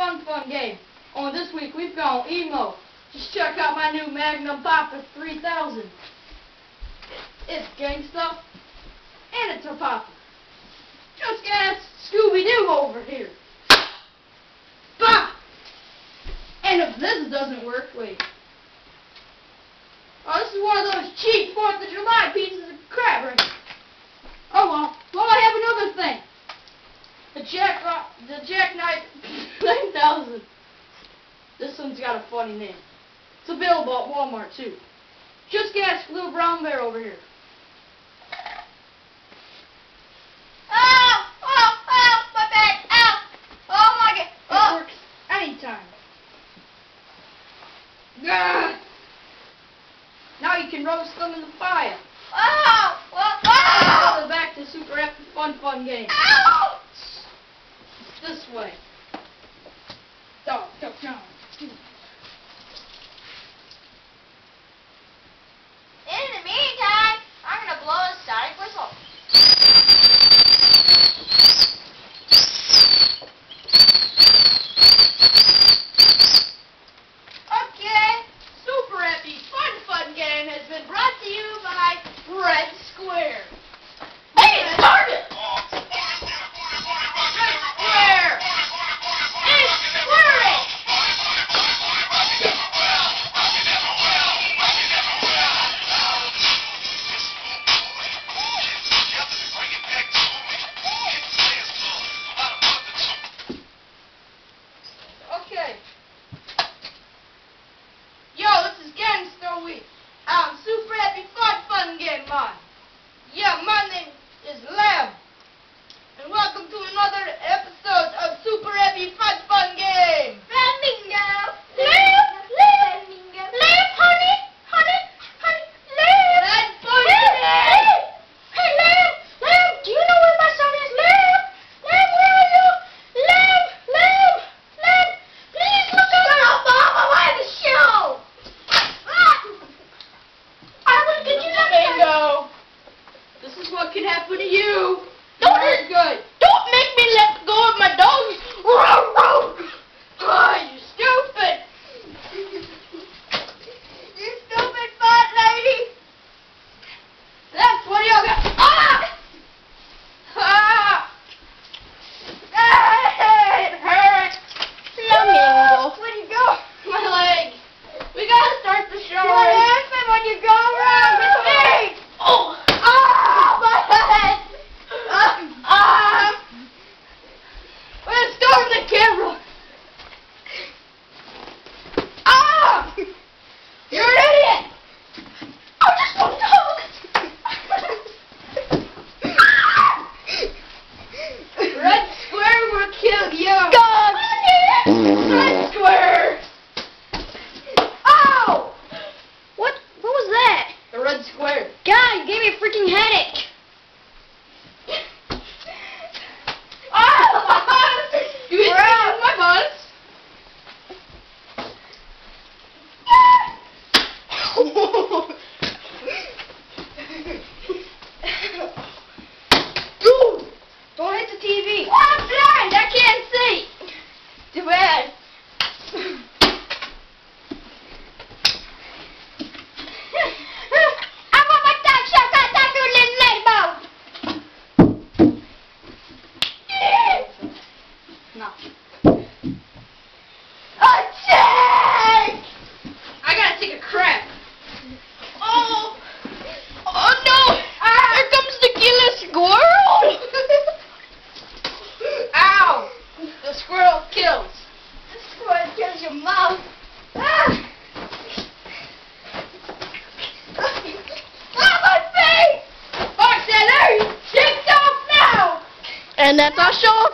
fun game. On this week we've gone emo. Just check out my new Magnum Papa 3000. It's gangsta and it's a Papa. Just got Scooby-Doo over here. Bah! And if this doesn't work, wait. Oh, this is one of those cheap 4th of July pieces of crap right here. Oh well. Well, I have another thing. The Jackknife 9000. This one's got a funny name. It's available at Walmart too. Just ask Little Brown Bear over here. Ow! Ow! Ow! My back! Ow! Oh my God! It works anytime. Gah! Now you can roast them in the fire. Ow! Ow! Go back to Super Epic Fun game. Ow! It's this way. Dog, dog, dog. In the meantime, I'm gonna blow a sonic whistle. Okay, Super Epic Fun game has been brought to you by Red Square. hey, target! Red Square! It's squirrel! Okay. Yo, this is Gangster Week. I'm Super Epic Fun game man. Yeah, my name is Lamb. And welcome to another episode of Super Epic Fun game. Flamingo! Lamb! Lamb! Lamb, honey! Honey! Honey! Lamb! Red Lamb! Hey, Lamb! Lamb! Do you know where my son is? Lamb! Lamb, where are you? Lamb! Lamb! Lamb! Please look up! Stop, Mom! I want the show! I will get you next time. Bingo. This is what can happen to you. Don't Very good. Don't make me let go of my dogs! Oh, you stupid. You stupid fat lady! That's what you got. Ah! Ah! Ah! It hurts. Flamingo. Where'd you go? My leg. We gotta start the show. What happened when you go around with me? Oh! Ah, my head! Let's start the camera. Ah! You're an idiot. I just want to hug. Red Square will kill you. God. Red Square. Ow! What was that? The Red Square. God, you gave me a freaking headache. Ah! You hit me in my butt. Dude, don't hit the TV. I'm blind. I can't see. Too bad. I want my dog shot that little No. Attack! I gotta take a crap. Oh! Oh no! Here comes the killer squirrel! Ow! The squirrel kills. The squirrel kills your mouth. Ah! Ah, my face! Fox, that area, take off now! And that's our show.